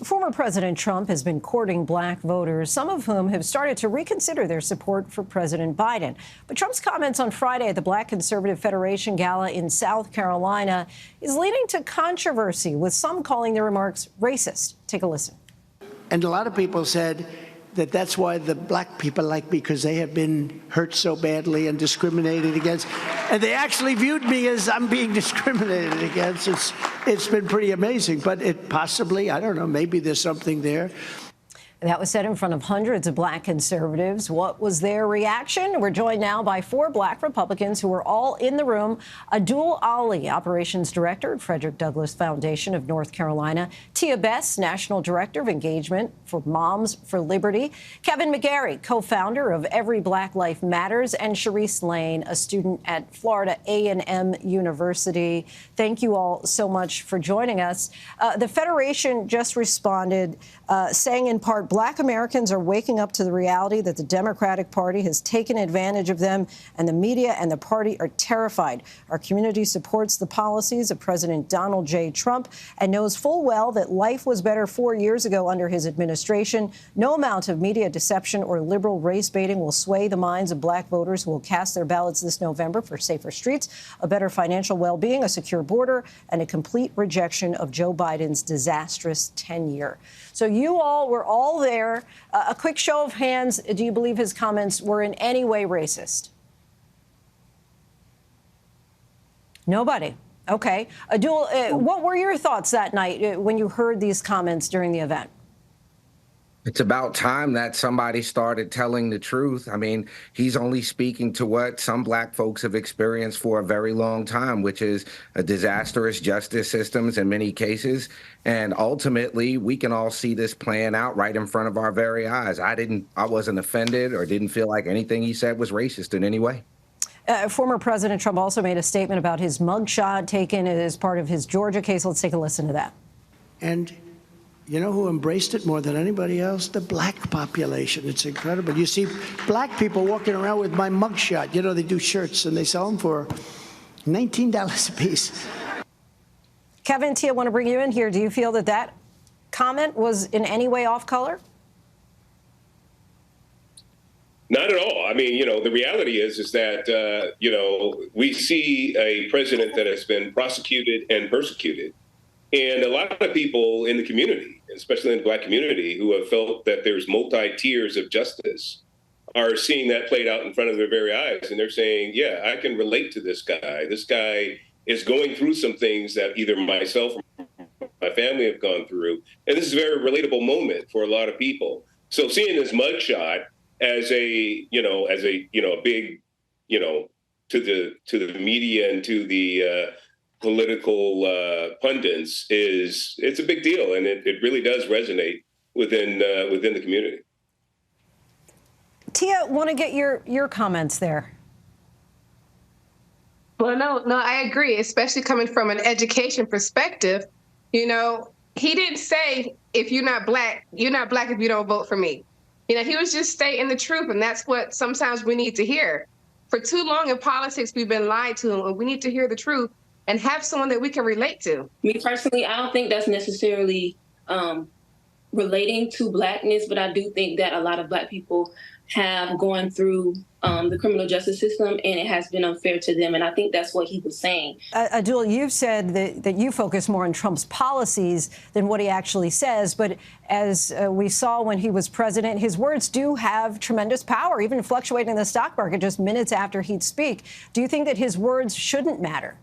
Former President Trump has been courting black voters, some of whom have started to reconsider their support for President Biden. But Trump's comments on Friday at the Black Conservative Federation Gala in South Carolina is leading to controversy, with some calling the remarks racist. Take a listen. And a lot of people said that that's why the black people like me, because they have been hurt so badly and discriminated against. And they actually viewed me as I'm being discriminated against. It's been pretty amazing, but it possibly, I don't know, maybe there's something there. That was said in front of hundreds of black conservatives. What was their reaction? We're joined now by 4 black Republicans who were all in the room. Abdul Ali, Operations Director at Frederick Douglass Foundation of North Carolina. Tia Bess, National Director of Engagement for Moms for Liberty. Kevin McGarry, co-founder of Every Black Life Matters. And Sharice Lane, a student at Florida A&M University. Thank you all so much for joining us. The Federation just responded, saying in part, Black Americans are waking up to the reality that the Democratic Party has taken advantage of them, and the media and the party are terrified. Our community supports the policies of President Donald J. Trump and knows full well that life was better 4 years ago under his administration. No amount of media deception or liberal race baiting will sway the minds of black voters who will cast their ballots this November for safer streets, a better financial well-being, a secure border, and a complete rejection of Joe Biden's disastrous tenure. So you all were all there. A quick show of hands. Do you believe his comments were in any way racist? Nobody. OK. Abdul, what were your thoughts that night when you heard these comments during the event? It's about time that somebody started telling the truth. I mean, he's only speaking to what some black folks have experienced for a very long time, which is a disastrous justice systems in many cases. And ultimately, we can all see this playing out right in front of our very eyes. I wasn't offended or didn't feel like anything he said was racist in any way. Former President Trump also made a statement about his mugshot taken as part of his Georgia case. Let's take a listen to that. And you know who embraced it more than anybody else? The black population. It's incredible. You see black people walking around with my mugshot. You know, they do shirts and they sell them for $19 a piece. Kevin, Tia, I want to bring you in here. Do you feel that that comment was in any way off color? Not at all. I mean, you know, the reality is that, you know, we see a president that has been prosecuted and persecuted. And a lot of people in the community, especially in the black community, who have felt that there's multi-tiers of justice, are seeing that played out in front of their very eyes. And they're saying, yeah, I can relate to this guy. This guy is going through some things that either myself or my family have gone through. And this is a very relatable moment for a lot of people. So seeing this mugshot as a big, you know, to the media and to the political pundits it's a big deal, and it really does resonate within the community. Tia, want to get your comments there. Well, no, I agree, especially coming from an education perspective. You know, he didn't say, if you're not black if you don't vote for me. You know, he was just stating the truth, and that's what sometimes we need to hear. For too long in politics, we've been lied to, and we need to hear the truth and have someone that we can relate to. Me personally, I don't think that's necessarily relating to blackness, but I do think that a lot of black people have gone through the criminal justice system, and it has been unfair to them. And I think that's what he was saying. Abdul, you've said that you focus more on Trump's policies than what he actually says. But as we saw when he was president, his words do have tremendous power, even fluctuating the stock market just minutes after he'd speak. Do you think that his words shouldn't matter?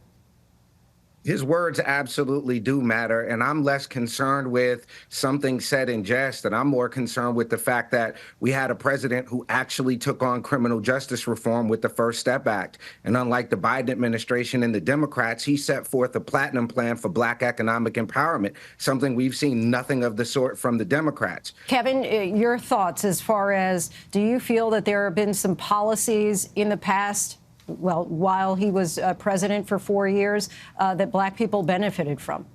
His words absolutely do matter, and I'm less concerned with something said in jest, and I'm more concerned with the fact that we had a president who actually took on criminal justice reform with the First Step Act. And unlike the Biden administration and the Democrats, he set forth a platinum plan for black economic empowerment, something we've seen nothing of the sort from the Democrats. Kevin, your thoughts as far as, do you feel that there have been some policies in the past, well, while he was president for 4 years, that black people benefited from?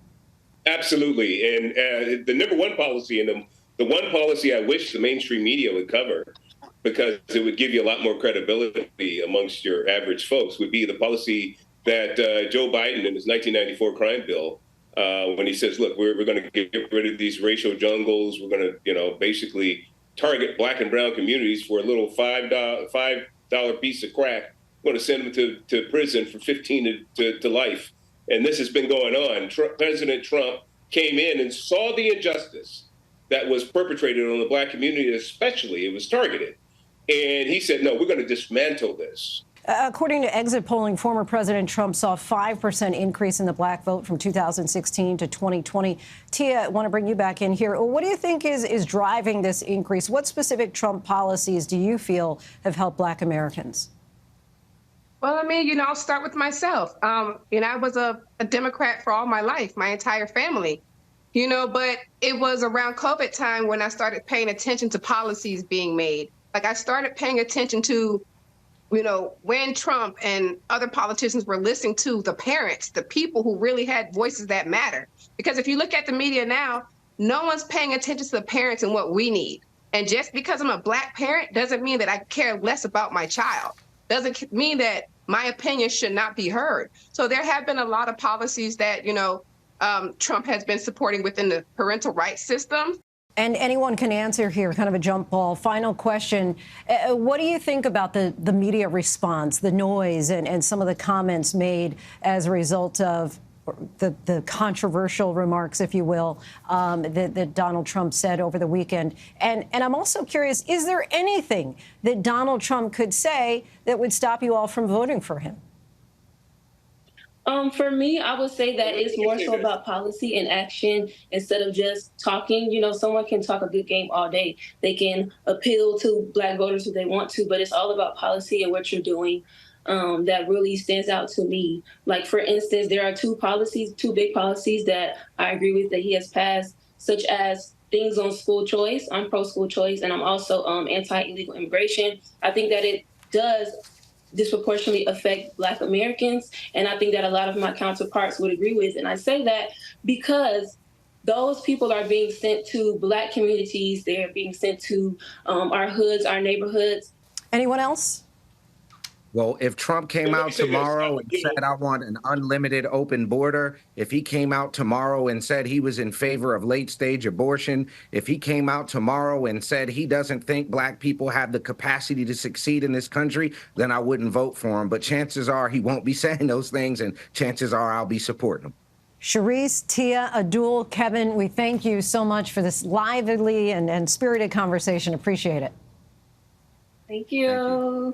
Absolutely. And the number one policy, and the one policy I wish the mainstream media would cover, because it would give you a lot more credibility amongst your average folks, would be the policy that Joe Biden in his 1994 crime bill when he says, look, we're going to get rid of these racial jungles. We're going to, basically target black and brown communities for a little $5 piece of crack. We're going to send them to prison for 15 to life. And this has been going on. President Trump came in and saw the injustice that was perpetrated on the black community, especially. It was targeted. And he said, no, we're going to dismantle this. According to exit polling, former President Trump saw a 5% increase in the black vote from 2016 to 2020. Tia, I want to bring you back in here. What do you think is driving this increase? What specific Trump policies do you feel have helped black Americans? Well, I mean, I'll start with myself. I was a Democrat for all my life, my entire family, but it was around COVID time when I started paying attention to policies being made. Like I started paying attention to when Trump and other politicians were listening to the parents, the people who really had voices that matter. Because if you look at the media now, no one's paying attention to the parents and what we need. And just because I'm a black parent doesn't mean that I care less about my child. Doesn't mean that my opinion should not be heard. So there have been a lot of policies that, Trump has been supporting within the parental rights system. And anyone can answer here, kind of a jump ball. Final question. What do you think about the media response, the noise, and some of the comments made as a result of the controversial remarks, if you will, that Donald Trump said over the weekend? And I'm also curious, is there anything that Donald Trump could say that would stop you all from voting for him? For me, I would say that it's more so about policy and action instead of just talking. Someone can talk a good game all day. They can appeal to black voters if they want to, but it's all about policy and what you're doing that really stands out to me. Like, for instance, there are two big policies that I agree with that he has passed, such as things on school choice. I'm pro-school choice, and I'm also anti-illegal immigration. I think that it does disproportionately affect black Americans. And I think that a lot of my counterparts would agree with. And I say that because those people are being sent to black communities. They're being sent to our hoods, our neighborhoods. Anyone else? Well, if Trump came out tomorrow and said, I want an unlimited open border, if he came out tomorrow and said he was in favor of late stage abortion, if he came out tomorrow and said he doesn't think black people have the capacity to succeed in this country, then I wouldn't vote for him. But chances are he won't be saying those things, and chances are I'll be supporting him. Sharice, Tia, Abdul, Kevin, we thank you so much for this lively and spirited conversation. Appreciate it. Thank you.